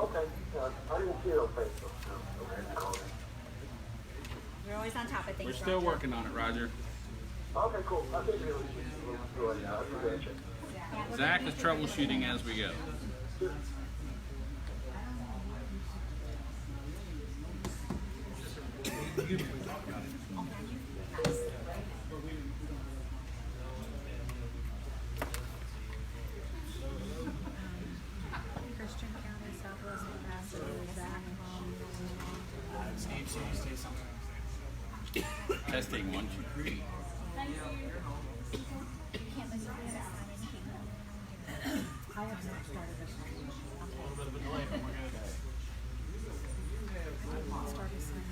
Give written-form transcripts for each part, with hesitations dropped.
Okay, I didn't see it on Facebook. No. Okay. You're always on top of things. We're still Roger. working on it, Roger. Okay, cool. I think it was good. Zach is troubleshooting as we go. Christian County, Southwest Nebraska, Zach, Testing 1, 2, 3. I have not started this one. A little bit of a delay, but we're good. I have not started signing.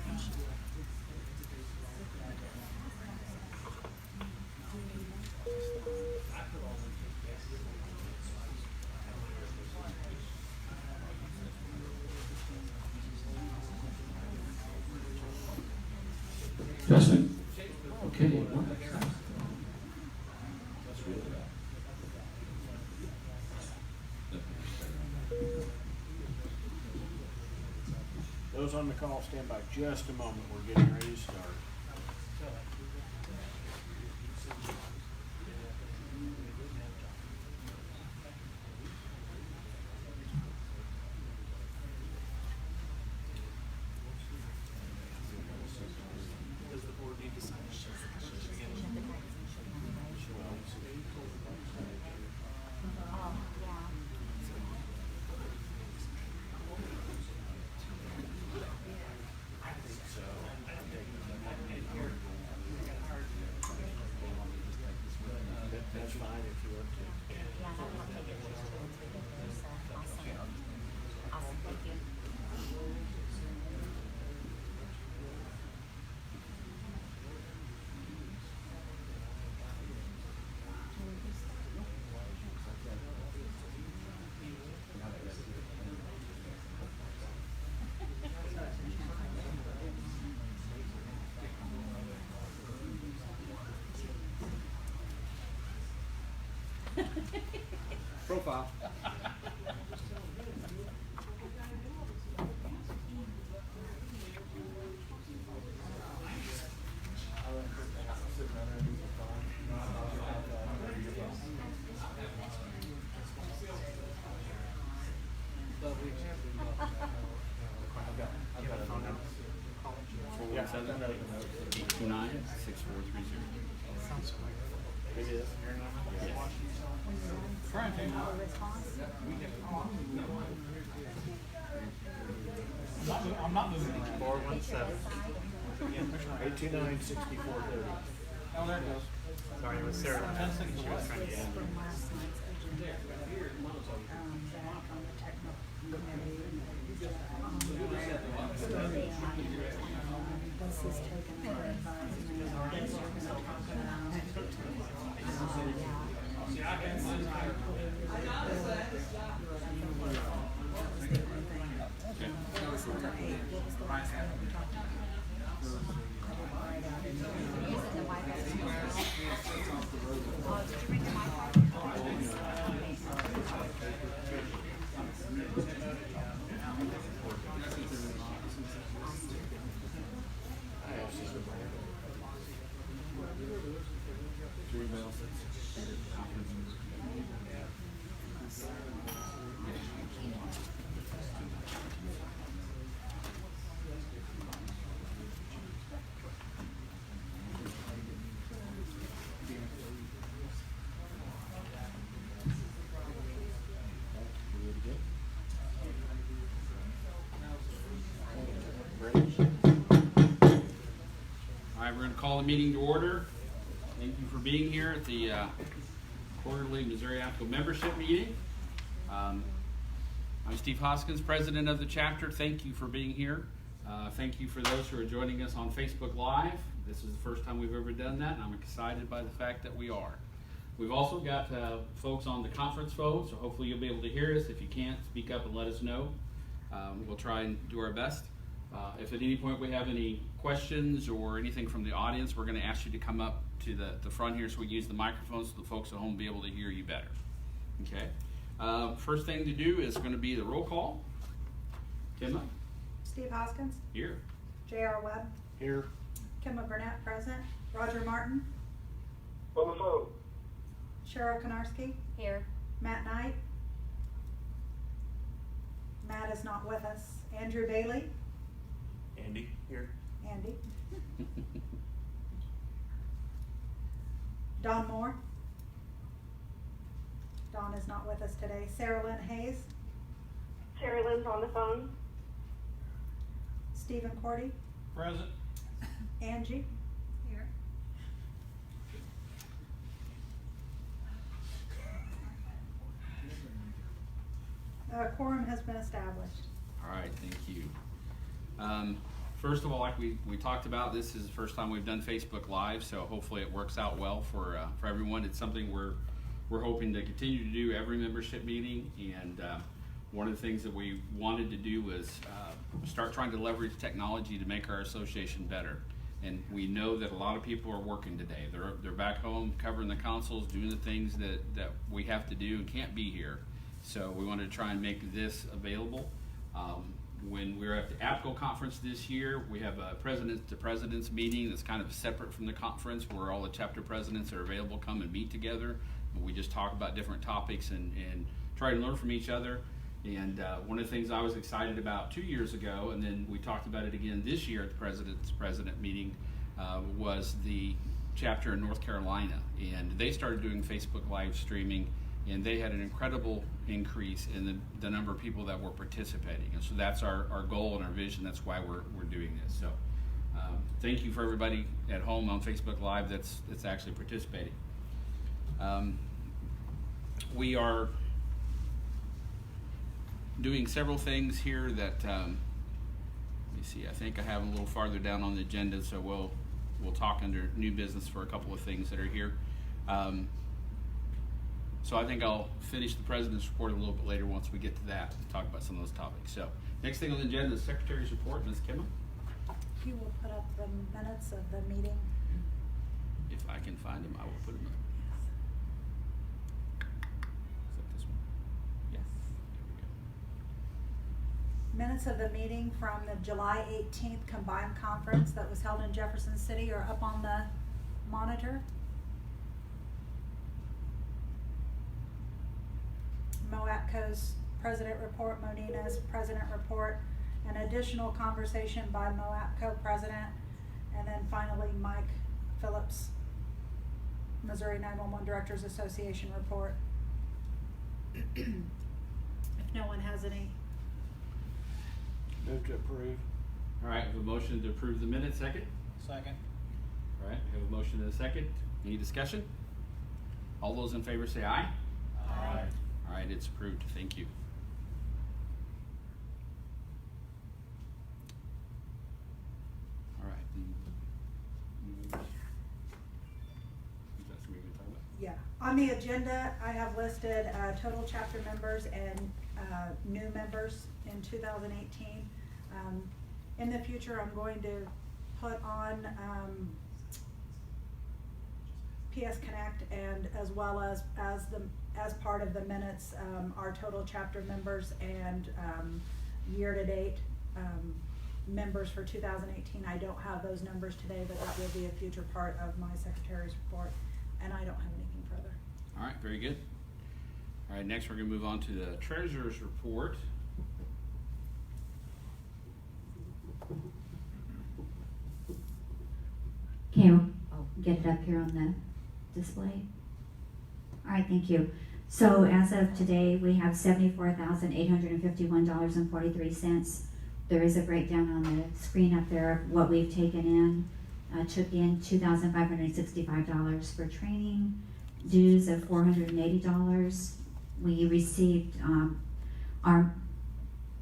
Testing. Okay. Those on the call, stand by just a moment. We're getting ready to start. Does the board need to sign this? That's fine if you want to. Yeah, I don't want to take pictures to it, so I'll send it. Awesome, thank you. Profile. Yeah. 829 6430. It is. I'm not moving around. 417. 829 6430. Oh, there it goes. Sorry, it was Sarah. 10 seconds. She was trying to get in. From last night's agenda, Zach on the technical committee. This is taken for advisement. This you're gonna talk All right, we're going to call the meeting to order. Thank you for being here at the quarterly Missouri MOAPCO membership meeting. I'm Steve Hoskins, president of the chapter. Thank you for being here. Thank you for those who are joining us on Facebook Live. This is the first time we've ever done that, and I'm excited by the fact that we are. We've also got folks on the conference phone, so hopefully you'll be able to hear us. If you can't, speak up and let us know. We'll try and do our best. If at any point we have any questions or anything from the audience, we're going to ask you to come up to the front here so we use the microphone so the folks at home will be able to hear you better. Okay. First thing to do is going to be the roll call. Kimma? Steve Hoskins, Here. J.R. Webb, Here. Kimma Burnett, present. Roger Martin, On the phone. Cheryl Konarski, Here. Matt Knight. Matt is not with us. Andrew Bailey, Andy. Here. Andy. Don Moore. Don is not with us today. Sarah Lynn Hayes, Terry Lynn's on the phone. Stephen Cordy, Present. Angie. Here. Quorum has been established. All right, thank you. First of all, like we talked about, this is the first time we've done Facebook Live, so hopefully it works out well for everyone. It's something we're hoping to continue to do every membership meeting, and one of the things that we wanted to do was start trying to leverage technology to make our association better. And we know that a lot of people are working today. They're back home covering the consoles, doing the things that we have to do and can't be here. So we wanted to try and make this available. When we're at the APCO conference this year, we have a presidents to presidents meeting that's kind of separate from the conference, where all the chapter presidents are available, come and meet together. We just talk about different topics and try to learn from each other. And one of the things I was excited about 2 years ago, and then we talked about it again this year at the president's president meeting, was the chapter in North Carolina. And they started doing Facebook Live streaming, and they had an incredible increase in the number of people that were participating. And so that's our goal and our vision. That's why we're doing this. So thank you for everybody at home on Facebook Live that's actually participating. We are doing several things here that, let me see, I think I have a little farther down on the agenda, so we'll talk under new business for a couple of things that are here. So I think I'll finish the president's report a little bit later once we get to that and talk about some of those topics. So next thing on the agenda is Secretary's report. Ms. Kimma? You will put up the minutes of the meeting. If I can find them, I will put them up. Is that this one? Yes. There we go. Minutes of the meeting from the July 18th combined conference that was held in Jefferson City are up on the monitor. MOAPCO's president report, Monina's president report, an additional conversation by MOAPCO president, and then finally Mike Phillips, Missouri 911 Directors Association report. If no one has any. Move to approve. All right, we have a motion to approve the minutes. Second? Second. All right, we have a motion and a second. Any discussion? All those in favor say aye. Aye. All right, it's approved. Thank you. All right. Is that something we can talk about? Yeah, on the agenda, I have listed total chapter members and new members in 2018. In the future, I'm going to put on PS Connect, and as well as part of the minutes, our total chapter members and year-to-date members for 2018. I don't have those numbers today, but that will be a future part of my secretary's report, and I don't have anything further. All right, very good. All right, next we're going to move on to the treasurer's report. Okay, I'll get it up here on the display. All right, thank you. So as of today, we have $74,851.43. There is a breakdown on the screen up there of what we've taken in. Took in $2,565 for training, dues of $480. We received our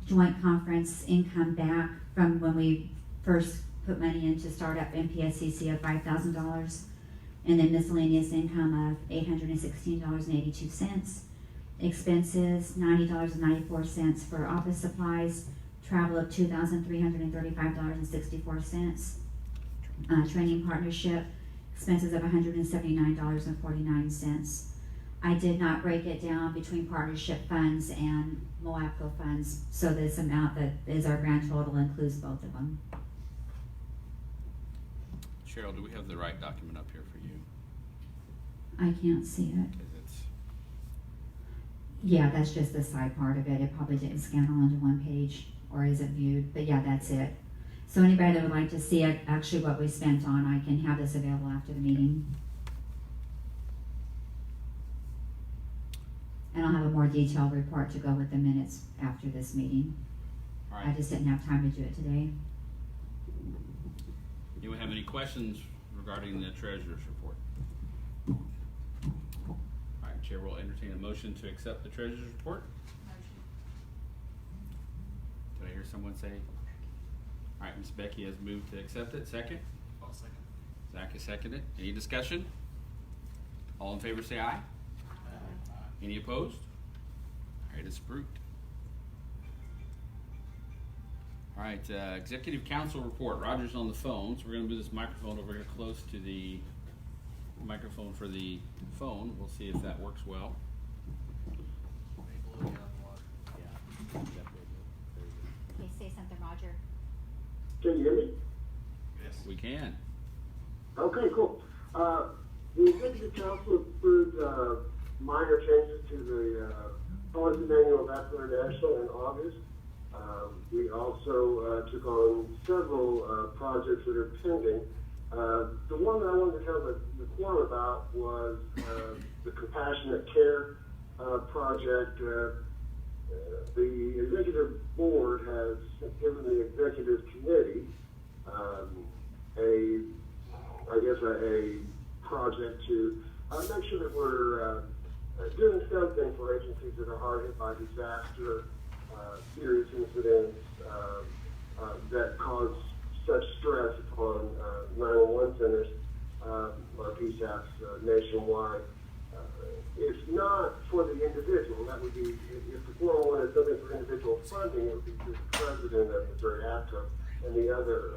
joint conference income back from when we first put money in to start up MPSCC of $5,000. And then miscellaneous income of $816.82. Expenses, $90.94 for office supplies. Travel of $2,335.64. Training partnership, expenses of $179.49. I did not break it down between partnership funds and MOAPCO funds, so this amount that is our grand total includes both of them. Cheryl, do we have the right document up here for you? I can't see it. 'Cause it's, Yeah, that's just the side part of it. It probably didn't scan all into one page, or isn't viewed, but yeah, that's it. So anybody that would like to see actually what we spent on, I can have this available after the meeting. And I'll have a more detailed report to go with the minutes after this meeting. all I right. just didn't have time to do it today. Anyone have any questions regarding the treasurer's report? All right, Chair will entertain a motion to accept the treasurer's report. Did I hear someone say? All right, Ms. Becky has moved to accept it. Second? I'll second. Zach has seconded. Any discussion? All in favor say aye. Any opposed? All right, it's approved. All right, Executive Council report. Roger's on the phone, so we're gonna move this microphone over here close to the microphone for the phone. We'll see if that works well. Okay, say something, Roger. Can you hear me? We can. Okay, cool. The Executive Council approved minor changes to the policy manual of APCO International in August. We also took on several projects that are pending. The one that I wanted to tell the quorum about was the Compassionate Care project. The Executive Board has given the Executive Committee a project to make sure that we're doing something for agencies that are hard hit by disaster, serious incidents that cause such stress upon 911 centers, or PSAPs nationwide. It's not for the individual. That would be, if the 401 is something for individual funding, it would be through the president of Missouri APCO and the other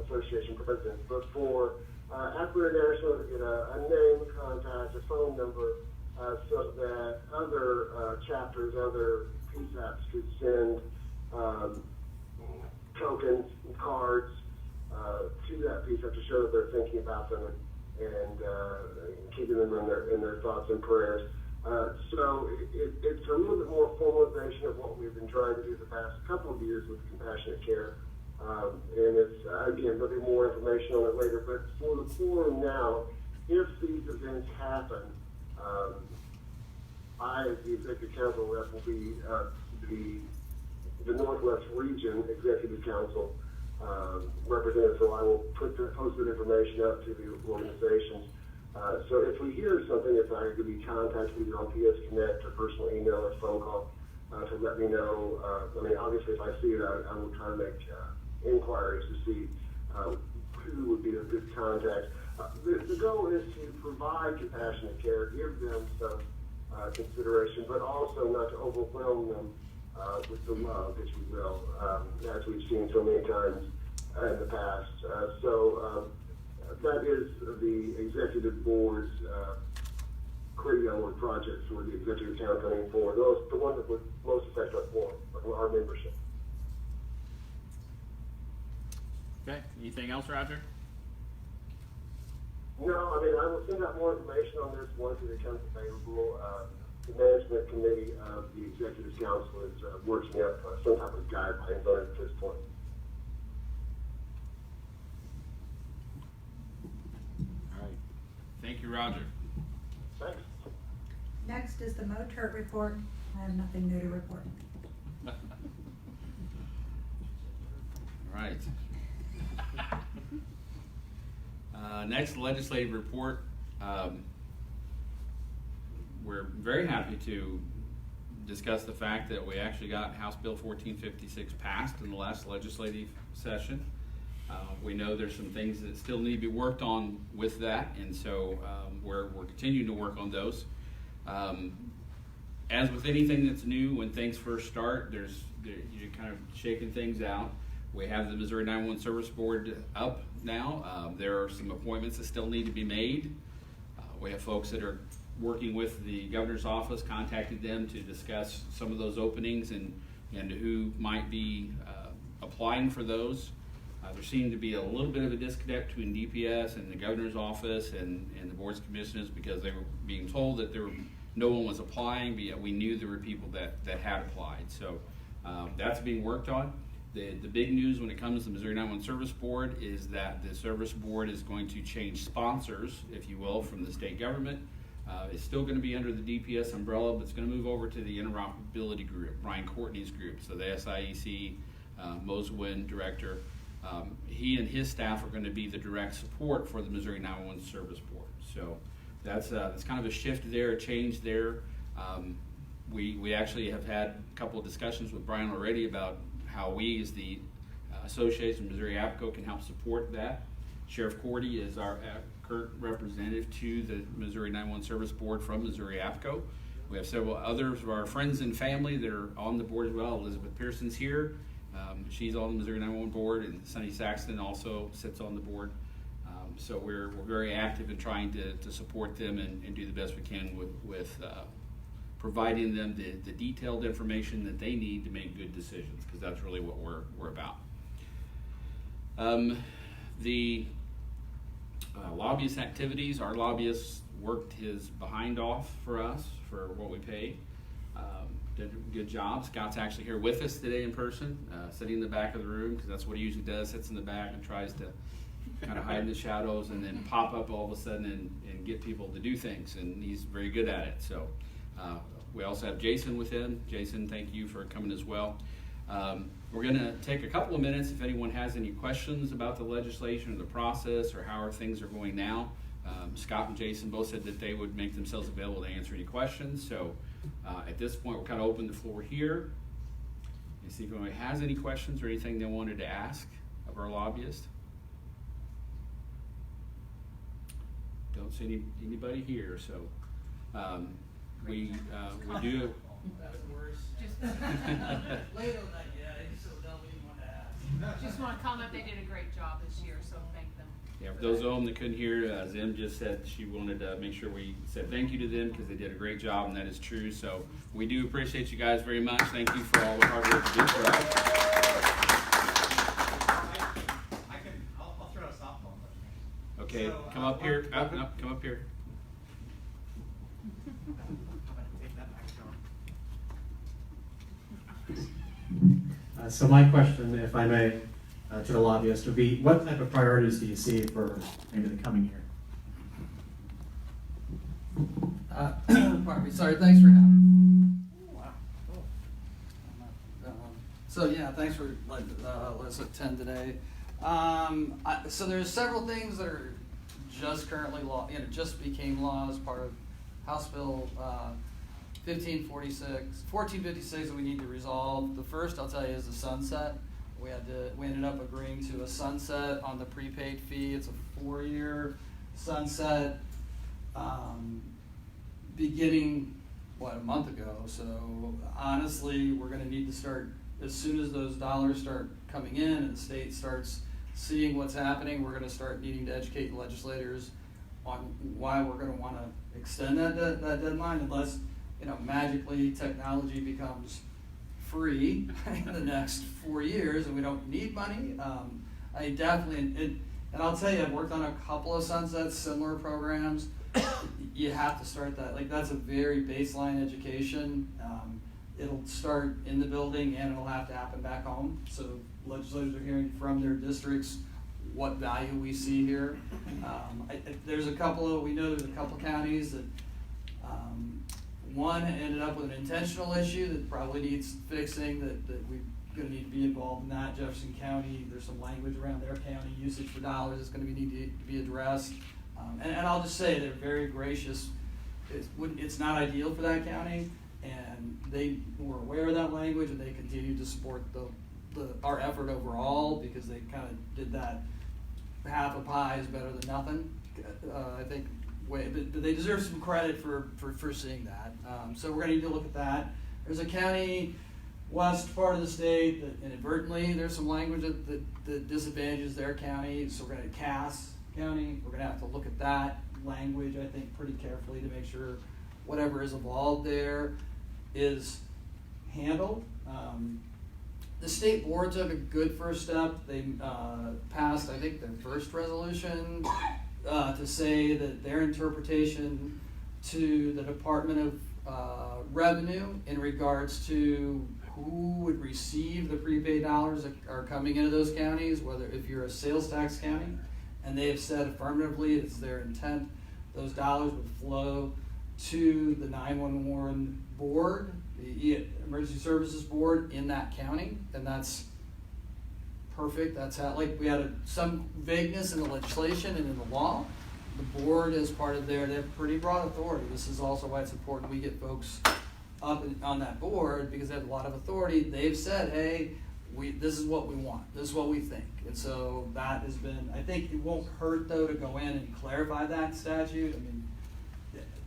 association presidents. But for APCO International to get a name, contact, a phone number, so that other chapters, other PSAPs could send tokens and cards to that PSAP to show that they're thinking about them and keeping them in their thoughts and prayers. So it's a little bit more formalization of what we've been trying to do the past couple of years with Compassionate Care. And it's, again, there'll be more information on it later, but for the forum now, if these events happen, I, as the Executive Council rep, will be the Northwest Region Executive Council representative, so I will post that information up to the organizations. So if we hear something, if I could be contacted either on PS Connect or personal email or phone call to let me know. Obviously, if I see it, I will try to make inquiries to see who would be a good contact. The goal is to provide compassionate care, give them some consideration, but also not to overwhelm them with the love, if you will, as we've seen so many times in the past. That is the Executive Board's critical or project for the Executive Council coming forward. The one that would most affect our membership. Okay, anything else, Roger? No, I will send out more information on this once it becomes available. The management committee of the Executive Council is working up some type of guidelines on it at this point. All right. Thank you, Roger. Thanks. Next is the MOTURT report. I have nothing new to report. All right. Next, legislative report. We're very happy to discuss the fact that we actually got House Bill 1456 passed in the last legislative session. We know there's some things that still need to be worked on with that, and so we're continuing to work on those. As with anything that's new, when things first start, you're kind of shaking things out. We have the Missouri 911 Service Board up now. There are some appointments that still need to be made. We have folks that are working with the governor's office, contacted them to discuss some of those openings and who might be applying for those. There seemed to be a little bit of a disconnect between DPS and the governor's office and the boards of commissioners, because they were being told that no one was applying, but yet we knew there were people that had applied. So that's being worked on. The big news when it comes to the Missouri 911 Service Board is that the Service Board is going to change sponsors, if you will, from the state government. It's still going to be under the DPS umbrella, but it's going to move over to the interoperability group, Brian Courtney's group. So the SIEC, MOSWIN director, he and his staff are going to be the direct support for the Missouri 911 Service Board. So that's kind of a shift there, a change there. We actually have had a couple of discussions with Brian already about how we as the Association of Missouri APCO can help support that. Sheriff Cordy is our current representative to the Missouri 911 Service Board from Missouri APCO. We have several others of our friends and family that are on the board as well. Elizabeth Pearson's here. She's on the Missouri 911 board, and Sonny Saxton also sits on the board. So we're very active in trying to support them and do the best we can with providing them the detailed information that they need to make good decisions, because that's really what we're about. The lobbyist activities, our lobbyist worked his behind off for us for what we paid. Did a good job. Scott's actually here with us today in person, sitting in the back of the room, because that's what he usually does, sits in the back and tries to kind of hide in the shadows and then pop up all of a sudden and get people to do things, and he's very good at it. So we also have Jason with him. Jason, thank you for coming as well. We're going to take a couple of minutes if anyone has any questions about the legislation or the process or how things are going now. Scott and Jason both said that they would make themselves available to answer any questions. So at this point, we'll kind of open the floor here and see if anyone has any questions or anything they wanted to ask of our lobbyist. Don't see anybody here, so we do. That's worse. Just late on that, so don't even want to ask. Just want to comment, they did a great job this year, so thank them. Yeah, for those of them that couldn't hear, Zim just said she wanted to make sure we said thank you to them because they did a great job, and that is true. So we do appreciate you guys very much. Thank you for all the hard work you do for us. I'll throw a softball. Okay, So, come up here. Come up here. I'm gonna take that microphone. So my question, if I may, to the lobbyist would be, what type of priorities do you see for maybe the coming year? Pardon me. Sorry, thanks for having me. Wow. Cool. So yeah, thanks for letting us attend today. So there's several things that are just currently just became law as part of House Bill 1456 that we need to resolve. The first, I'll tell you, is the sunset. We ended up agreeing to a sunset on the prepaid fee. It's a 4-year sunset, beginning a month ago. So honestly, we're going to need to start as soon as those dollars start coming in and the state starts seeing what's happening. We're going to start needing to educate legislators on why we're going to want to extend that deadline, unless magically technology becomes free in the next 4 years and we don't need money. I definitely, and I'll tell you, I've worked on a couple of sunsets, similar programs. You have to start that. Like, that's a very baseline education. It'll start in the building and it'll have to happen back home. So legislators are hearing from their districts what value we see here. There's a couple counties that one ended up with an intentional issue that probably needs fixing, that we're going to need to be involved in that. Jefferson County, there's some language around their county usage for dollars that's going to need to be addressed. And I'll just say they're very gracious. It's not ideal for that county, and they were aware of that language, and they continue to support our effort overall, because they kind of did that half a pie is better than nothing. I think. But they deserve some credit for seeing that. So we're going to need to look at that. There's a county, west part of the state, that inadvertently there's some language that disadvantages their county. So we're going to Cass County. We're going to have to look at that. language, I think, pretty carefully to make sure whatever is involved there is handled. The state board took a good first step. They passed, I think, their first resolution to say that their interpretation to the Department of Revenue in regards to who would receive the prepaid dollars that are coming into those counties, whether if you're a sales tax county, and they have said affirmatively it's their intent, those dollars would flow to the 911 board, the Emergency Services Board in that county, and that's perfect. That's how, like, we had some vagueness in the legislation and in the law. The board is part of they have pretty broad authority. This is also why it's important we get folks up on that board, because they have a lot of authority. They've said, hey, this is what we want. This is what we think. And so that has been, I think it won't hurt though to go in and clarify that statute. I mean,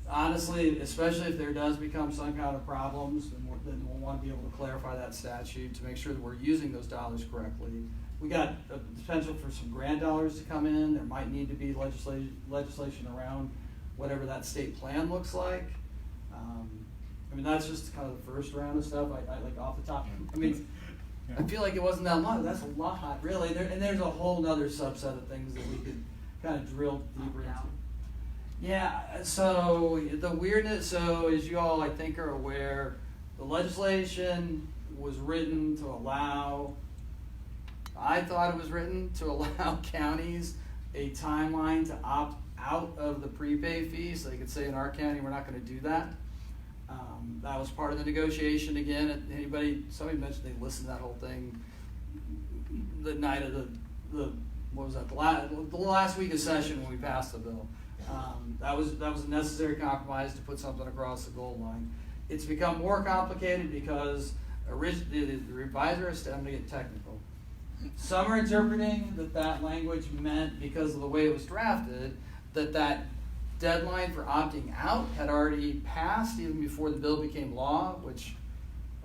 honestly, especially if there does become some kind of problems, then we'll want to be able to clarify that statute to make sure that we're using those dollars correctly. We got a potential for some grant dollars to come in. There might need to be legislation around whatever that state plan looks like. I mean, that's just kind of the first round of stuff. I like off the top. I mean, I feel like it wasn't that much. That's a lot, really. And there's a whole other subset of things that we could kind of drill deeper into. Yeah, so the weirdness, so as you all, I think, are aware, the legislation was written to allow, I thought it was written to allow counties a timeline to opt out of the prepay fee, so they could say in our county, we're not going to do that. That was part of the negotiation. Again, somebody mentioned they listened to that whole thing the night of the last week of session when we passed the bill. That was a necessary compromise to put something across the goal line. It's become more complicated because the revisers, I'm going to get technical. Some are interpreting that language meant, because of the way it was drafted, that deadline for opting out had already passed even before the bill became law, which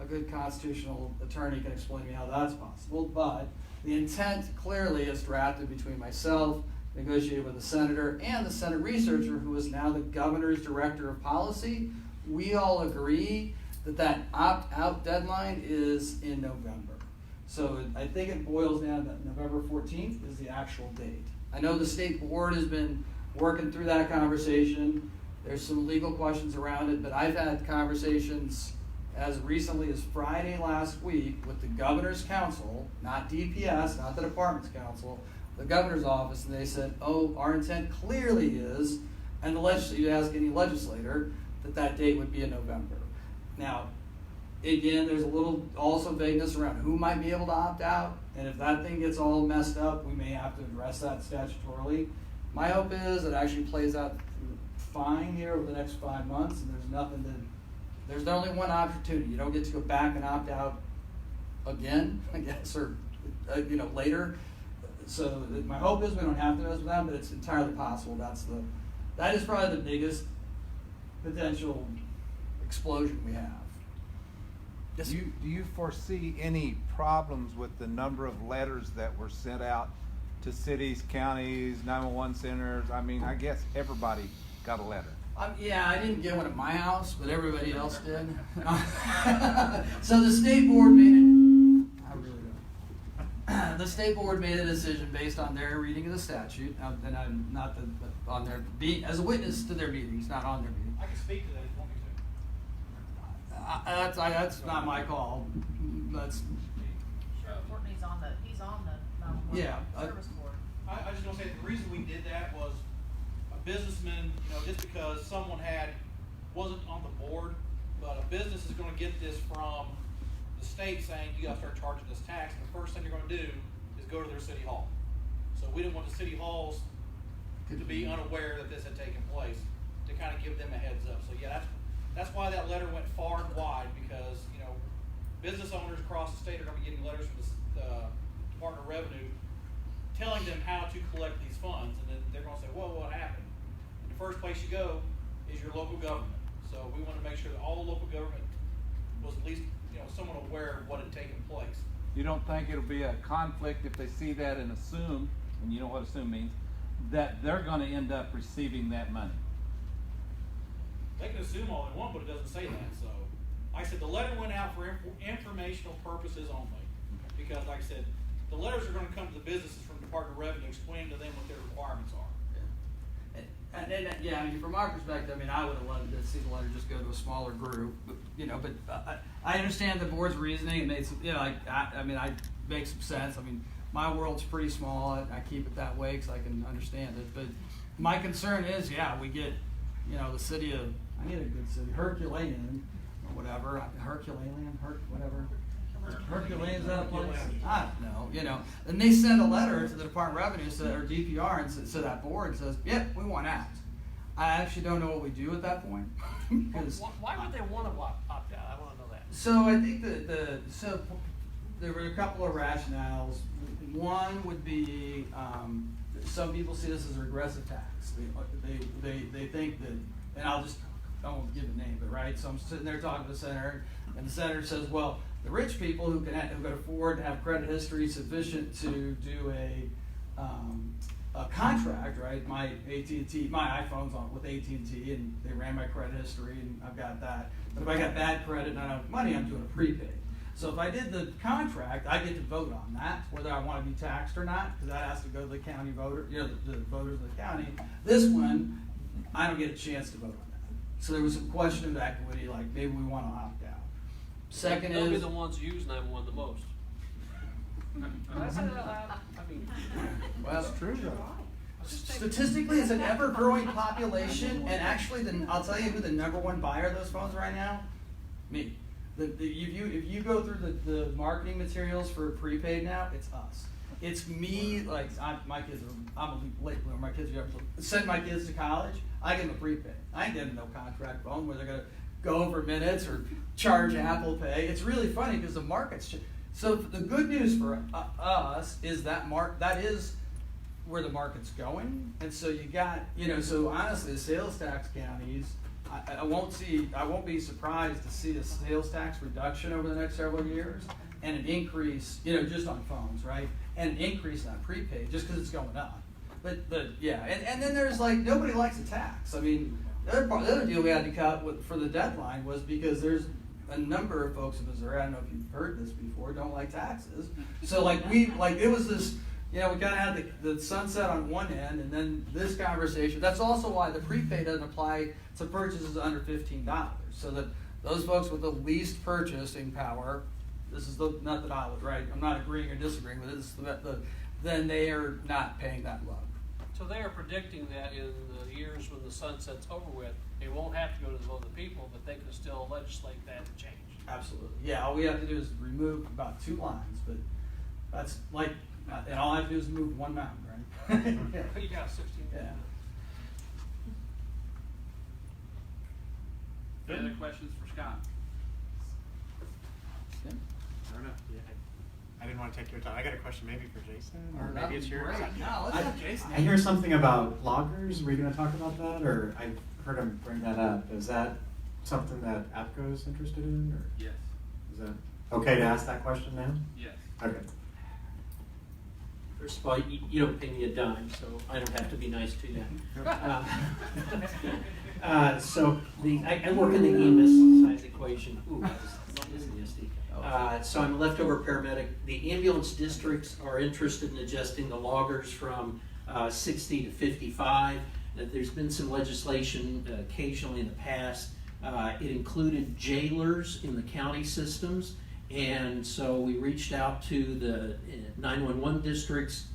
a good constitutional attorney can explain to me how that's possible. But the intent clearly is drafted between myself, negotiated with the senator, and the Senate researcher, who is now the governor's director of policy. We all agree that opt-out deadline is in November. So I think it boils down to November 14th is the actual date. I know the state board has been working through that conversation. There's some legal questions around it, but I've had conversations as recently as Friday last week with the governor's council, not DPS, not the department's council, the governor's office, and they said, our intent clearly is, and you ask any legislator, that date would be in November. Now, again, there's a little also vagueness around who might be able to opt out, and if that thing gets all messed up, we may have to address that statutorily. My hope is it actually plays out fine here over the next 5 months, and there's only one opportunity. You don't get to go back and opt out again, I guess, or later. So my hope is we don't have to mess with that, but it's entirely possible. That is probably the biggest potential explosion we have. Yes. Do you foresee any problems with the number of letters that were sent out to cities, counties, 911 centers? I mean, I guess everybody got a letter. Yeah, I didn't get one at my house, but everybody else did. So the state board made it. I really don't. The state board made a decision based on their reading of the statute, and I'm not on their as a witness to their meetings, not on their meeting. I can speak to that if you want me to. That's not my call. That's. Courtney's he's on the service board. I just want to say the reason we did that was a businessman, just because someone wasn't on the board, but a business is going to get this from the state saying you got to start charging this tax, and the first thing you're going to do is go to their city hall. So we didn't want the city halls to be unaware that this had taken place, to kind of give them a heads up. So yeah, that's why that letter went far and wide, because business owners across the state are going to be getting letters from the Department of Revenue telling them how to collect these funds, and then they're going to say, whoa, what happened? And the first place you go is your local government. So we want to make sure that all the local government was at least somewhat aware of what had taken place. You don't think it'll be a conflict if they see that and assume, and you know what assume means, that they're gonna end up receiving that money? They can assume all they want, but it doesn't say that, so. Like I said, the letter went out for informational purposes only. Because like I said, the letters are gonna come to the businesses from the Department of Revenue, explaining to them what their requirements are. And yeah, I mean, from our perspective, I mean, I would have loved to see the letter just go to a smaller group, but, you know, but I understand the board's reasoning. It made some, you know, like, I mean, I make some sense. I mean, my world's pretty small. I keep it that way because I can understand it. But my concern is, yeah, we get, you know, the city of, I need a good city, Herculean, or whatever, whatever. Herculean, is that a place? I don't know, you know. And they send a letter to the Department of Revenue, or DPR, and so that board says, yep, we want out. I actually don't know what we do at that point. Why would they want to opt out? I want to know that. So I think so there were a couple of rationales. One would be some people see this as a regressive tax. They think that, and I won't give a name, but right. So I'm sitting there talking to the senator, and the senator says, well, the rich people who can afford to have credit history sufficient to do a contract, right? My AT&T, my iPhone's on with AT&T, and they ran my credit history, and I've got that. But if I got bad credit and I don't have money, I'm doing a prepaid. So if I did the contract, I get to vote on that, whether I want to be taxed or not, because that has to go to the county voter, you know, the voters of the county. This one, I don't get a chance to vote on that. So there was some question of equity, like maybe we want to opt out. Second They'll be is the ones who use 911 the most. I said that out loud. I mean, well, that's true. Statistically, it's an ever-growing population, and actually, I'll tell you who the number one buyer of those phones right now. Me. If you go through the marketing materials for prepaid now, it's us. It's me. Like my kids I'm a late bloomer. My kids send my kids to college. I give them a prepaid. I ain't giving them no contract phone where they're gonna go over minutes or charge Apple Pay. It's really funny because the market's. So the good news for us is that that is where the market's going, and so you got, you know, so honestly, the sales tax counties, I won't be surprised to see a sales tax reduction over the next several years, and an increase, you know, just on phones, right, and an increase on prepaid just because it's going up. But yeah, and then there's like, nobody likes a tax. I mean, the other deal we had to cut for the deadline was because there's a number of folks in Missouri, I don't know if you've heard this before, don't like taxes. So it was this, you know, we kind of had the sunset on one end, and then this conversation. That's also why the prepaid doesn't apply to purchases under $15. So that those folks with the least purchasing power, this is not that I would, right? I'm not agreeing or disagreeing with this. Then they are not paying that low. so they are predicting that in the years when the sunset's over with, it won't have to go to the vote of the people, but they can still legislate that and change. Absolutely. Yeah, all we have to do is remove about 2 lines, but that's like, and all I have to do is move one mountain, right? Yeah. You got 16. Yeah. Any other questions for Scott? Yeah. I don't know. Yeah, I didn't want to take your time. I got a question maybe for Jason, or That'd maybe it's be yours. great. No, let's have Jason. I hear something about loggers. Were you going to talk about that, or I've heard him bring that up? Is that something that APCO is interested in, or Yes. is that okay to ask that question now? Yes. Okay. First of all, you don't pay me a dime, so I don't have to be nice to you. So I work in the EMS side of the equation. Ooh, that is nasty. So I'm a leftover paramedic. The ambulance districts are interested in adjusting the loggers from 60 to 55. There's been some legislation occasionally in the past. It included jailers in the county systems. And so we reached out to the 911 districts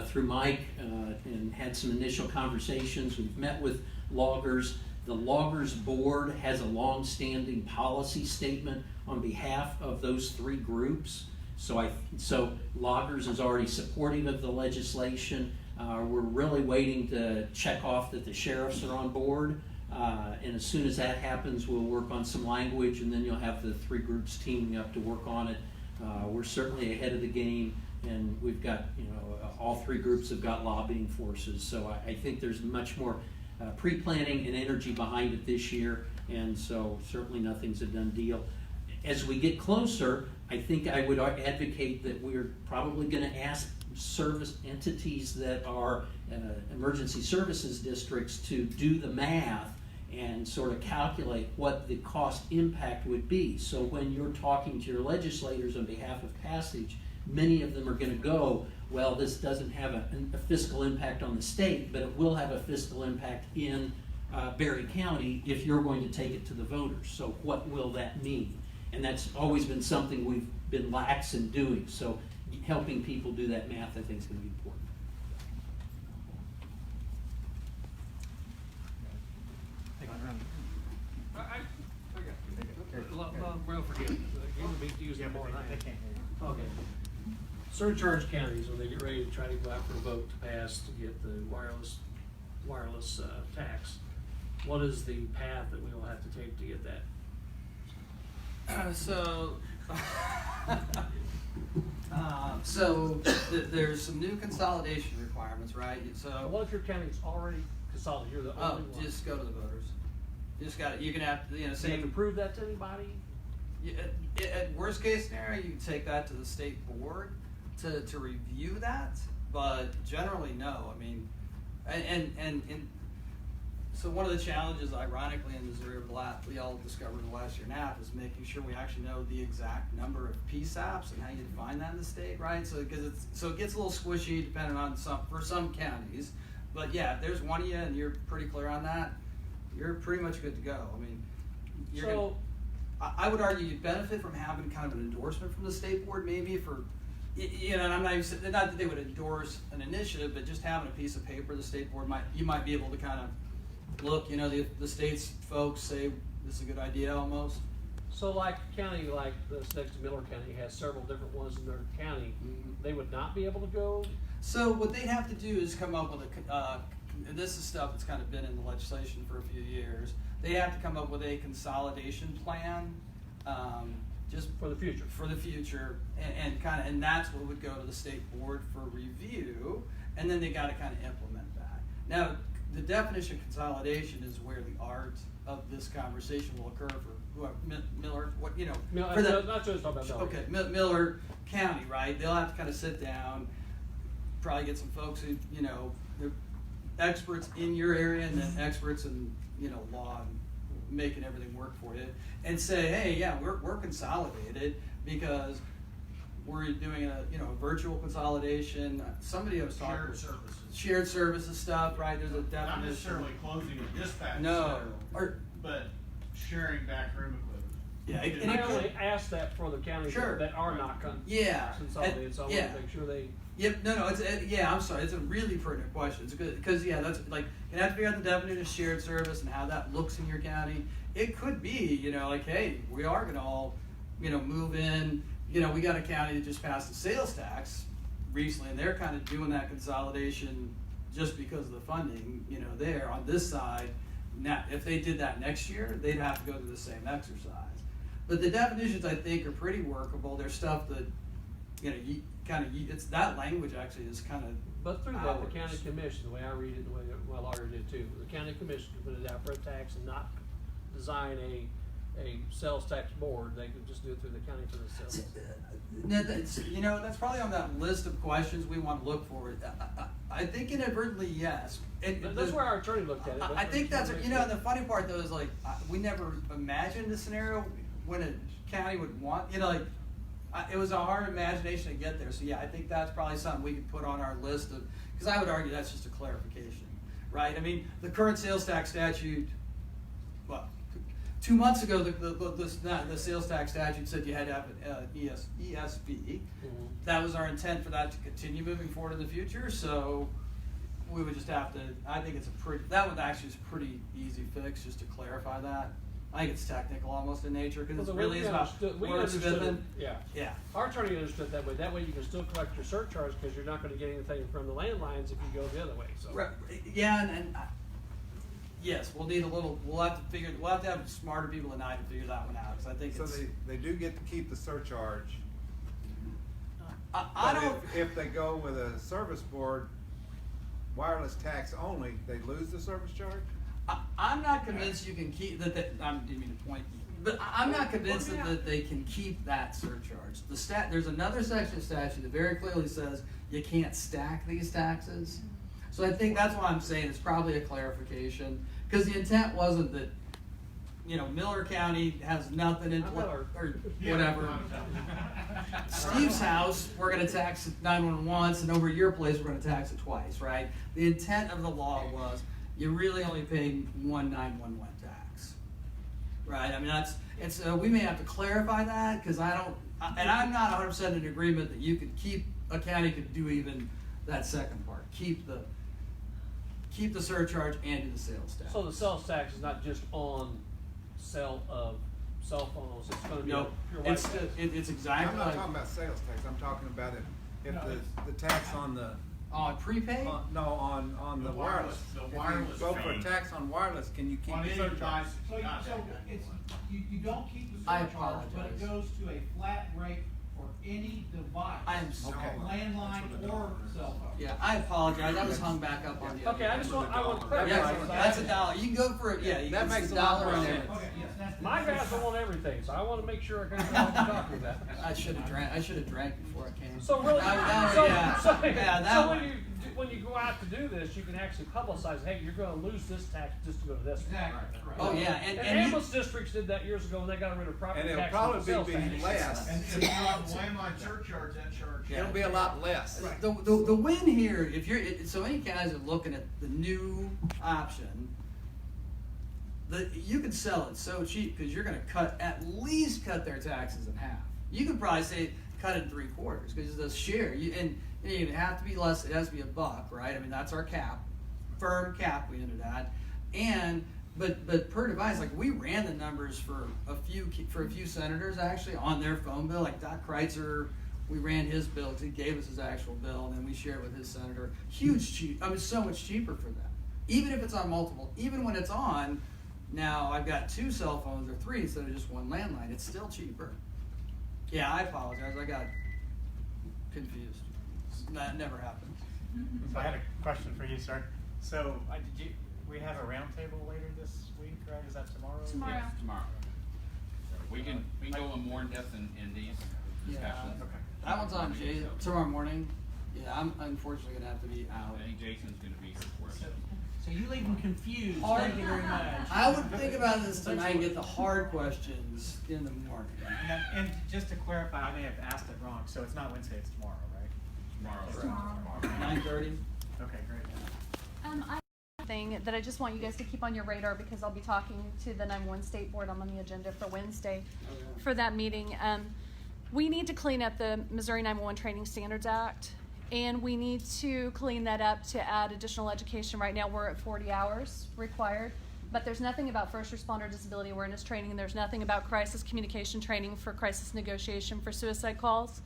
through Mike and had some initial conversations. We've met with loggers. The loggers board has a long-standing policy statement on behalf of those 3 groups. So loggers is already supportive of the legislation. We're really waiting to check off that the sheriffs are on board. And as soon as that happens, we'll work on some language, and then you'll have the 3 groups teaming up to work on it. We're certainly ahead of the game, and we've got, all 3 groups have got lobbying forces. So I think there's much more pre-planning and energy behind it this year, and so certainly nothing's a done deal. As we get closer, I think I would advocate that we're probably going to ask service entities that are emergency services districts to do the math and sort of calculate what the cost impact would be. So when you're talking to your legislators on behalf of passage, many of them are going to go, well, this doesn't have a fiscal impact on the state, but it will have a fiscal impact in Berry County if you're going to take it to the voters. So what will that mean? And that's always been something we've been lax in doing. So helping people do that math, I think, is going to be important. Well, forget it. You would be using more than I They am. can't hear you. Okay. Surcharge counties, when they get ready to try to go out for a vote to pass to get the wireless tax, what is the path that we will have to take to get that? There's some new consolidation requirements, right? So What if your county's already consolidated, you're the only one? just go to the voters. You just got to, you can have, Do you have say, to prove that to anybody? at worst case scenario, you can take that to the state board to review that, but generally, no. I mean, and so one of the challenges, ironically, in Missouri we all discovered the last year and a half is making sure we actually know the exact number of PSAPs and how you define that in the state, right? So because it gets a little squishy depending on for some counties, but yeah, if there's one of you and you're pretty clear on that, you're pretty much good to go. I mean, I would argue you'd benefit from having kind of an endorsement from the state board, maybe for, and I'm not even saying, not that they would endorse an initiative, but just having a piece of paper, the state board you might be able to kind of look, the state's folks say this is a good idea almost. So like a county like this next to Miller County has several different ones in their county, they would not be able to go? So what they'd have to do is come up with and this is stuff that's kind of been in the legislation for a few years, they have to come up with a consolidation plan, just for the future. For the future, and that's what would go to the state board for review, and then they got to kind of implement that. Now, the definition of consolidation is where the art of this conversation will occur for whoever, Miller, for the, not just talking about Miller. Okay, Miller County, right? They'll have to kind of sit down, probably get some folks who, they're experts in your area and then experts in, law and making everything work for you, and say, hey, yeah, we're consolidated because we're doing a virtual consolidation. Somebody was talking shared services stuff, right? There's a definition. Not necessarily closing a dispatch center, but sharing backroom equipment. Yeah, and I only asked that for the counties that are not consolidated, so I want to make sure they. Yep. No. I'm sorry. It's a really pertinent question. It's good because that's like you have to figure out the definition of shared service and how that looks in your county. It could be, like, hey, we are going to all, move in. We got a county that just passed a sales tax recently, and they're kind of doing that consolidation just because of the funding, there on this side. Now, if they did that next year, they'd have to go through the same exercise. But the definitions, I think, are pretty workable. There's stuff that, it's that language actually is kind of. But through that, the county commission, the way I read it, the way my lawyer did too, the county commission can put it out for a tax and not design a sales tax board. They could just do it through the county for the sales. That's probably on that list of questions we want to look for. I think inadvertently, yes. That's where our attorney looked at it. I think that's, the funny part though is like, we never imagined a scenario when a county would want, it was a hard imagination to get there. So yeah, I think that's probably something we could put on our list of, because I would argue that's just a clarification, right? I mean, the current sales tax statute, 2 months ago, the sales tax statute said you had to have an ESB. Mm-hmm. That was our intent for that to continue moving forward in the future. So we would just have to. I think that would actually is a pretty easy fix, just to clarify that. I think it's technical almost in nature because it really is about wordsmithing. Yeah. Our attorney understood that way. That way you can still collect your surcharge because you're not going to get anything from the landlines if you go the other way. So. Right. Yeah, and yes, we'll have to have smarter people than I to figure that one out, because I think so. They do get to keep the surcharge. I don't. If they go with a service board, wireless tax only, they lose the service charge. I'm not convinced you can keep that. I didn't mean to point But I'm not convinced that they can keep that surcharge. There's another section of statute that very clearly says you can't stack these taxes. So I think that's why I'm saying it's probably a clarification, because the intent wasn't that, Miller County has nothing in or whatever. Steve's house, we're gonna tax it 911 once, and over your place, we're gonna tax it twice, right? The intent of the law was you really only pay one 911 tax, right? I mean, we may have to clarify that, because I'm not 100% in agreement that a county could do even that second part, keep the surcharge and do the sales tax. So the sales tax is not just on sale of cell phones, it's gonna be Nope. pure white It's tax. exactly I'm not like, talking about sales tax, I'm talking about if the tax on the, prepaid? on the wireless. the If you wireless go for a fee. tax on wireless, can you keep On the any surcharge? device. So it's, you don't keep the I surcharge, but it apologize. goes to a flat rate for any device. I am sorry. Landline or cell phone. Yeah, I apologize, I was hung back up on the other. Okay, I want to clarify. Yeah, because that's $1. You can go for it, That it's makes a $1 lot more on sense. there. Okay, yes, that's. My guys don't want everything, so I want to make sure I kind of know what you're talking about. I should have drank before I came. So really, Yeah, so that when one. when you go out to do this, you can actually publicize, hey, you're going to lose this tax just to go to this one. Exactly. Oh, yeah, And and you, ambulance districts did that years ago when they got rid of property And tax. it'll and sales probably be tax. less. And if you're on landline surcharge, that charge. It'll be a lot less. the win here, so many guys are looking at the new option, you could sell it so cheap because you're going to at least cut their taxes in half. You could probably say cut it in 3/4 because the share, it have to be less. It has to be $1, right? I mean, that's our cap, firm cap we ended at, but per device, like we ran the numbers for a few senators actually on their phone bill, like Doc Kreitzer. We ran his bill because he gave us his actual bill, and then we shared with his senator. So much cheaper for them. Even if it's on multiple, even when it's on, now I've got 2 cell phones or 3 instead of just one landline. It's still cheaper. Yeah, I apologize. I got confused. That never happened. So I had a question for you, sir. So, we have a roundtable later this week, right? Is that tomorrow? Tomorrow. Yes, tomorrow. We can go in more in depth in these discussions. Okay. That one's on Jay tomorrow morning. Yeah, I'm unfortunately gonna have to be out. I think Jason's gonna be here for us. So you leave them confused. Hard. Thank you very much. I would think about this tonight and get the hard questions in the morning. And just to clarify, I may have asked it wrong. So it's not Wednesday, it's tomorrow, right? Tomorrow. 9:30. Okay, great. I thing that I just want you guys to keep on your radar because I'll be talking to the 911 State Board. I'm on the agenda for Wednesday for that meeting. We need to clean up the Missouri 911 Training Standards Act, and we need to clean that up to add additional education. Right now we're at 40 hours required, but there's nothing about first responder disability awareness training, and there's nothing about crisis communication training for crisis negotiation for suicide calls.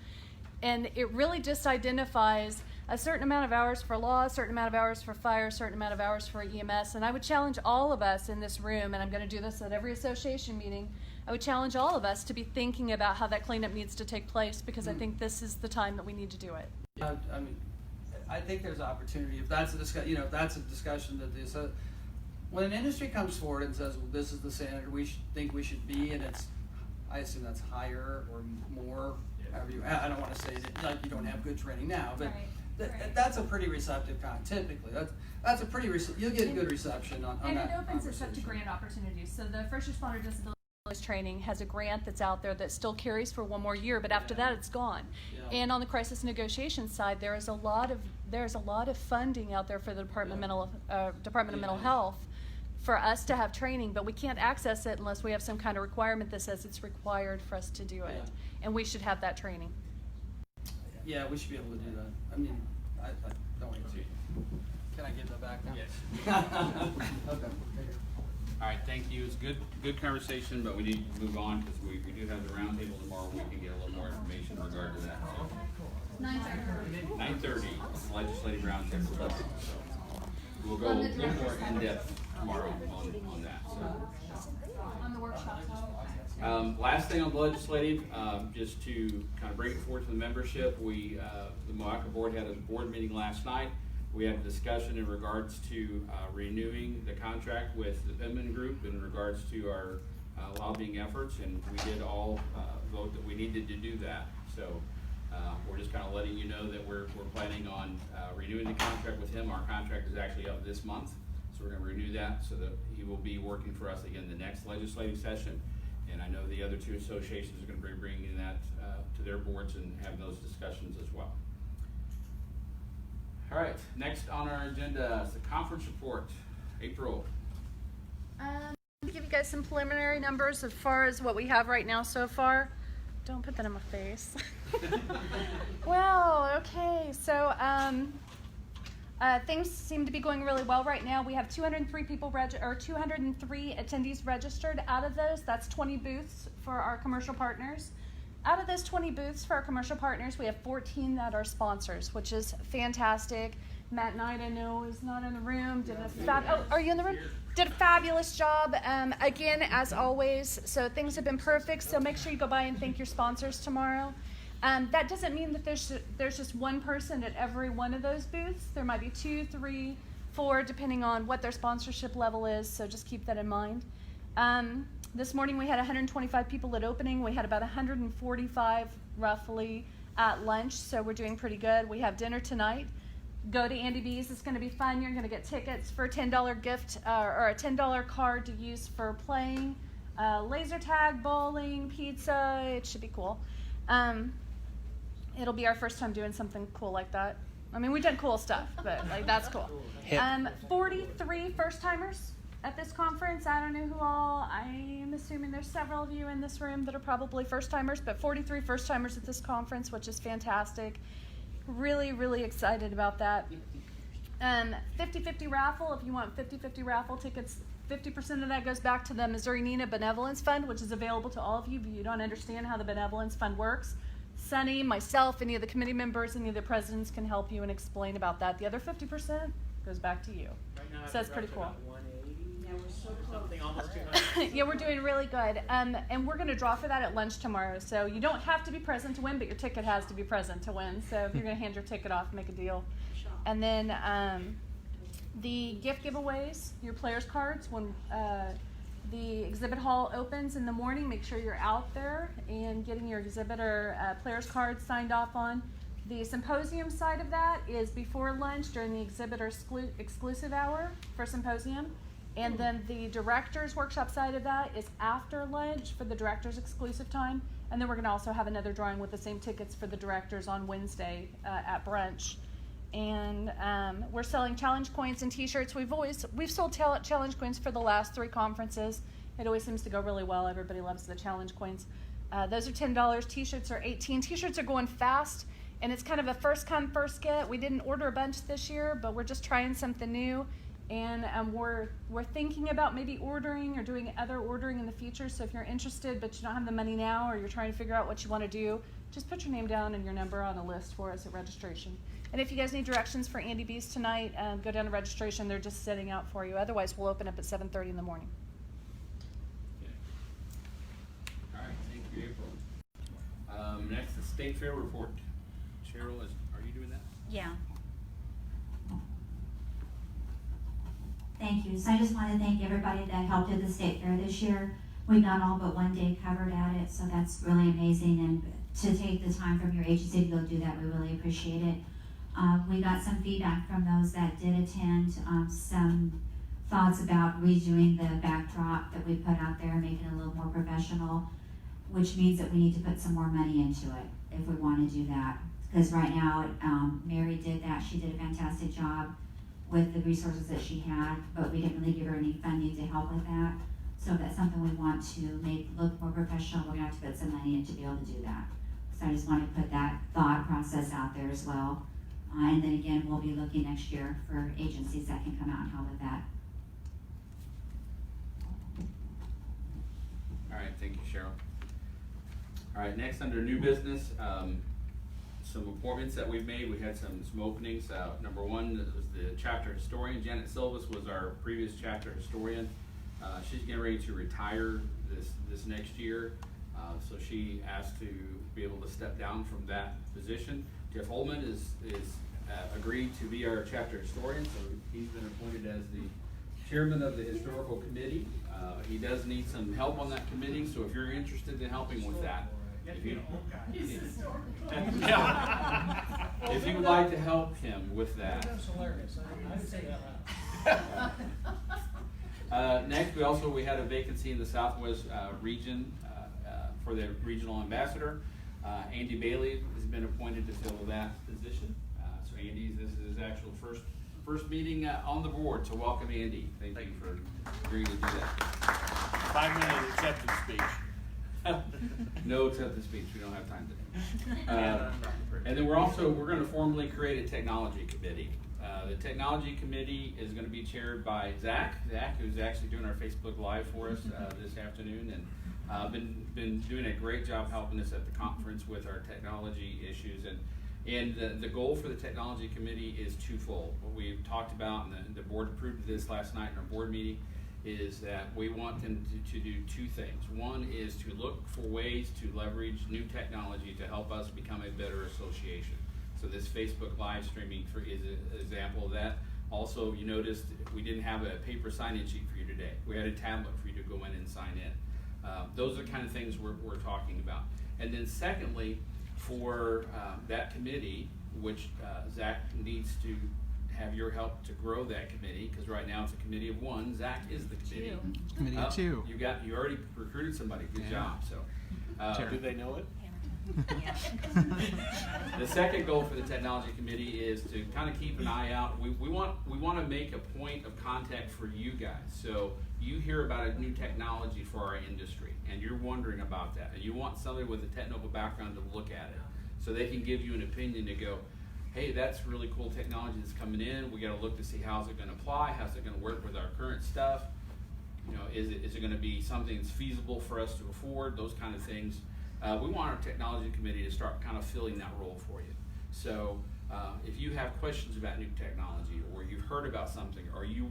And it really just identifies a certain amount of hours for law, a certain amount of hours for fire, a certain amount of hours for EMS. And I would challenge all of us in this room, and I'm going to do this at every association meeting, I would challenge all of us to be thinking about how that cleanup needs to take place, because I think this is the time that we need to do it. I mean, I think there's opportunity if that's a discussion that when an industry comes forward and says, well, this is the standard we think we should be, and I assume that's higher or more. I don't want to say that like you don't have good training now, but that's a pretty receptive typically. That's a pretty you'll get a good reception on And that. it opens us up to grant opportunities. So the first responder disability training has a grant that's out there that still carries for 1 more year, but after that it's gone. Yeah. And on the crisis negotiation side, there's a lot of funding out there for the Department of Mental Health for us to have training, but we can't access it unless we have some kind of requirement that says it's required for us to do it. Yeah. And we should have that training. Yeah, we should be able to do that. I mean, I don't want to. Can I give that back now? Yes. Okay. All right, thank you. It's good conversation, but we need to move on because we do have the roundtable tomorrow. We can get a little more information in regard to that. So 9:30, legislative roundtable. So we'll go a little more in depth tomorrow on that. So. On the workshop. Last thing on the legislative, just to kind of bring it forward to the membership, the MOAPCO board had a board meeting last night. We had a discussion in regards to renewing the contract with the Penman Group in regards to our lobbying efforts, and we did all vote that we needed to do that. So we're just kind of letting you know that we're planning on renewing the contract with him. Our contract is actually up this month, so we're going to renew that so that he will be working for us again the next legislative session. And I know the other two associations are going to be bringing that to their boards and have those discussions as well. All right, next on our agenda is the conference report. April. To give you guys some preliminary numbers as far as what we have right now so far. Don't put that in my face. Well, okay, so things seem to be going really well right now. We have 203 203 attendees registered. Out of those, that's 20 booths for our commercial partners. Out of those 20 booths for our commercial partners, we have 14 that are sponsors, which is fantastic. Matt Knight, I know, is not in the room. Are you in the room? Did a fabulous job, again, as always. So things have been perfect. So make sure you go by and thank your sponsors tomorrow. That doesn't mean that there's just one person at every one of those booths. There might be 2, 3, 4, depending on what their sponsorship level is. So just keep that in mind. This morning we had 125 people at opening. We had about 145 roughly at lunch. So we're doing pretty good. We have dinner tonight. Go to Andy B's. It's going to be fun. You're going to get tickets for a $10 gift or a $10 card to use for playing, laser tag, bowling, pizza. It should be cool. It'll be our first time doing something cool like that. I mean, we've done cool stuff, but like that's cool. 43 first timers at this conference. I don't know who all. I'm assuming there's several of you in this room that are probably first timers, but 43 first timers at this conference, which is fantastic. Really, really excited about that. 50-50 raffle. If you want 50-50 raffle tickets, 50% of that goes back to the Missouri NINA Benevolence Fund, which is available to all of you if you don't understand how the Benevolence Fund works. Sunny, myself, any of the committee members, any of the presidents can help you and explain about that. The other 50% goes back to you. Right now, so that's pretty cool. Yeah, we're so close. Something almost 200. Yeah, we're doing really good. And we're going to draw for that at lunch tomorrow. So you don't have to be present to win, but your ticket has to be present to win. So if you're going to hand your ticket off, make a deal. And then the gift giveaways, your players cards, when the exhibit hall opens in the morning, make sure you're out there and getting your exhibit or players cards signed off on. The symposium side of that is before lunch during the exhibitor exclusive hour for symposium. And then the director's workshop side of that is after lunch for the director's exclusive time. And then we're going to also have another drawing with the same tickets for the directors on Wednesday at brunch. And we're selling challenge coins and t-shirts. We've sold challenge coins for the last 3 conferences. It always seems to go really well. Everybody loves the challenge coins. Those are $10. T-shirts are $18. T-shirts are going fast, and it's kind of a first come, first get. We didn't order a bunch this year, but we're just trying something new. And we're thinking about maybe ordering or doing other ordering in the future. So if you're interested but you don't have the money now, or you're trying to figure out what you want to do, just put your name down and your number on a list for us at registration. And if you guys need directions for Andy B's tonight, go down to registration. They're just setting out for you. Otherwise, we'll open up at 7:30 in the morning. Okay. All right, thank you, April. Next, the State Fair report. Cheryl, are you doing that? Yeah. Thank you. So I just want to thank everybody that helped at the State Fair this year. We got all but one day covered at it, so that's really amazing. And to take the time from your agency to go do that, we really appreciate it. We got some feedback from those that did attend, some thoughts about redoing the backdrop that we put out there, making it a little more professional, which means that we need to put some more money into it if we want to do that. Because right now, Mary did that. She did a fantastic job with the resources that she had, but we didn't really give her any funding to help with that. So if that's something we want to make look more professional, we're gonna have to put some money in to be able to do that. So I just want to put that thought process out there as well. And then again, we'll be looking next year for agencies that can come out and help with that. All right, thank you, Cheryl. All right, next under new business, some appointments that we've made. We had some openings. Number one was the chapter historian. Janet Silvas was our previous chapter historian. She's getting ready to retire this next year, so she asked to be able to step down from that position. Jeff Holman is agreed to be our chapter historian, so he's been appointed as the chairman of the historical committee. He does need some help on that committee, so if you're interested in helping with that, if you if you would like to help him with that. That's hilarious. I didn't say that loud. Next, we had a vacancy in the Southwest region for the regional ambassador. Andy Bailey has been appointed to fill that position. So Andy, this is his actual first meeting on the board. So welcome, Andy. Thank you for agreeing to do that. 5-minute acceptance speech. No acceptance speech. We don't have time today. And then we're going to formally create a technology committee. The technology committee is going to be chaired by Zach, who's actually doing our Facebook Live for us this afternoon, and been doing a great job helping us at the conference with our technology issues. And the goal for the technology committee is twofold. What we've talked about, and the board approved this last night in our board meeting, is that we want them to do two things. One is to look for ways to leverage new technology to help us become a better association. So this Facebook live streaming is an example of that. Also, you noticed we didn't have a paper sign-in sheet for you today. We had a tablet for you to go in and sign in. Those are the kind of things we're talking about. And then secondly, for that committee, which Zach needs to have your help to grow that committee, because right now it's a committee of one. Zach is the committee. Committee of two. You already recruited somebody. Good job. So, do they know it? The second goal for the technology committee is to kind of keep an eye out. We want to make a point of contact for you guys. So you hear about a new technology for our industry, and you're wondering about that, and you want somebody with a technical background to look at it, so they can give you an opinion to go, hey, that's really cool technology that's coming in. We got to look to see how's it going to apply, how's it going to work with our current stuff. You know, is it going to be something that's feasible for us to afford? Those kind of things. We want our technology committee to start kind of filling that role for you. So if you have questions about new technology, or you've heard about something, or you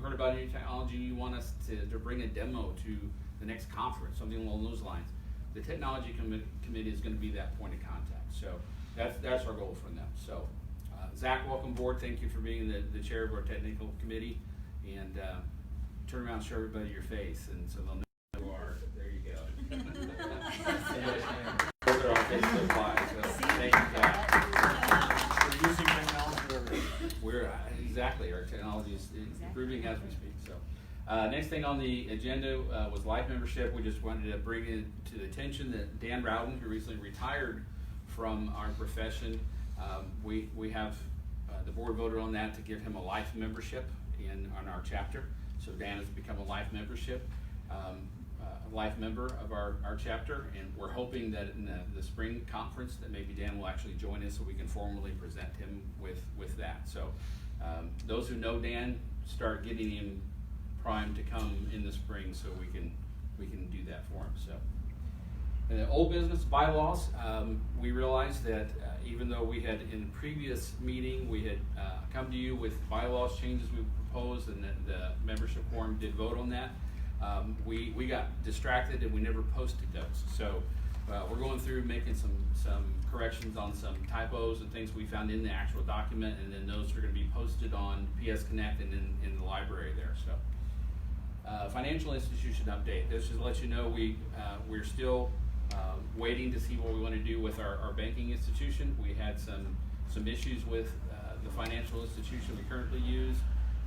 heard about new technology and you want us to bring a demo to the next conference, something along those lines, the technology committee is going to be that point of contact. So that's our goal for them. So Zach, welcome aboard. Thank you for being the chair of our technical committee. And turn around and show everybody your face, and so they'll know who you are. There you go. Those are on Facebook Live. So thank you, Zach. We're using technology. Exactly. Our technology is improving as we speak. So next thing on the agenda was life membership. We just wanted to bring it to the attention that Dan Rowden, who recently retired from our profession, we have the board voted on that to give him a life membership on our chapter. So Dan has become a life member of our chapter, and we're hoping that in the spring conference that maybe Dan will actually join us so we can formally present him with that. So those who know Dan, start getting him primed to come in the spring so we can do that for him. So old business bylaws, we realized that even though we had in the previous meeting we had come to you with bylaws changes we proposed, and the membership quorum did vote on that, we got distracted and we never posted those. So we're going through making some corrections on some typos and things we found in the actual document, and then those are going to be posted on PS Connect and in the library there. So financial institution update. This is to let you know we're still waiting to see what we want to do with our banking institution. We had some issues with the financial institution we currently use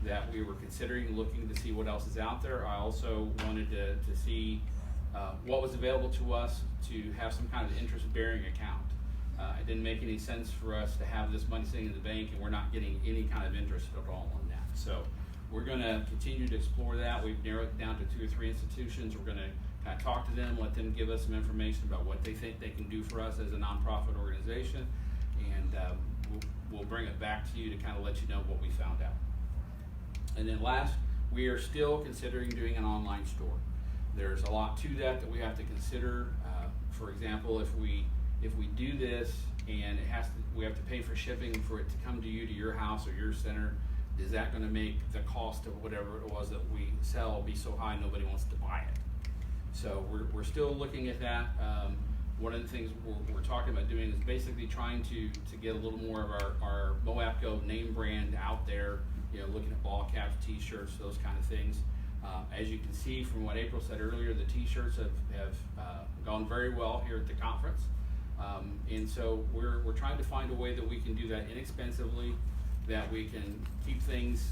that we were considering looking to see what else is out there. I also wanted to see what was available to us to have some kind of interest-bearing account. It didn't make any sense for us to have this money sitting in the bank and we're not getting any kind of interest at all on that. So we're going to continue to explore that. We've narrowed it down to 2 or 3 institutions. We're going to kind of talk to them, let them give us some information about what they think they can do for us as a nonprofit organization, and we'll bring it back to you to kind of let you know what we found out. And then last, we are still considering doing an online store. There's a lot to that we have to consider. For example, if we do this and we have to pay for shipping for it to come to you to your house or your center, is that going to make the cost of whatever it was that we sell be so high nobody wants to buy it? So we're still looking at that. one of the things we're talking about doing is basically trying to get a little more of our MOAPCO name brand out there, looking at ball caps, t-shirts, those kind of things. As you can see from what April said earlier, the t-shirts have gone very well here at the conference. And so we're trying to find a way that we can do that inexpensively, that we can keep things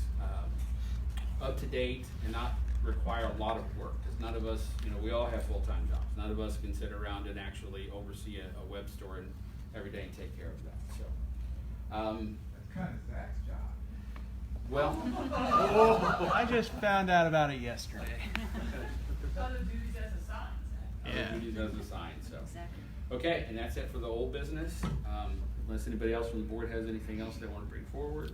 up to date and not require a lot of work. Because none of us, we all have full-time jobs. None of us can sit around and actually oversee a web store and every day and take care of that. So, That's kind of Zach's job. well, I just found out about it yesterday. Other duties as a sign. other duties as assigned. So, okay, and that's it for the old business. Unless anybody else from the board has anything else they want to bring forward,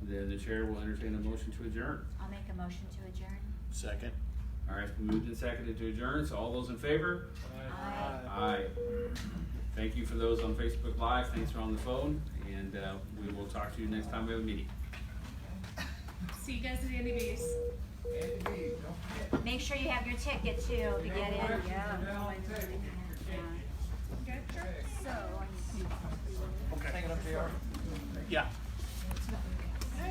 then the chair will entertain a motion to adjourn. I'll make a motion to adjourn. Second. All right, it's been moved and seconded to adjourn. So all those in favor? Aye. Aye. Thank you for those on Facebook Live. Thanks for on the phone, and we will talk to you next time we have a meeting. See you guys at Andy B's. Make sure you have your ticket too to get in. Good.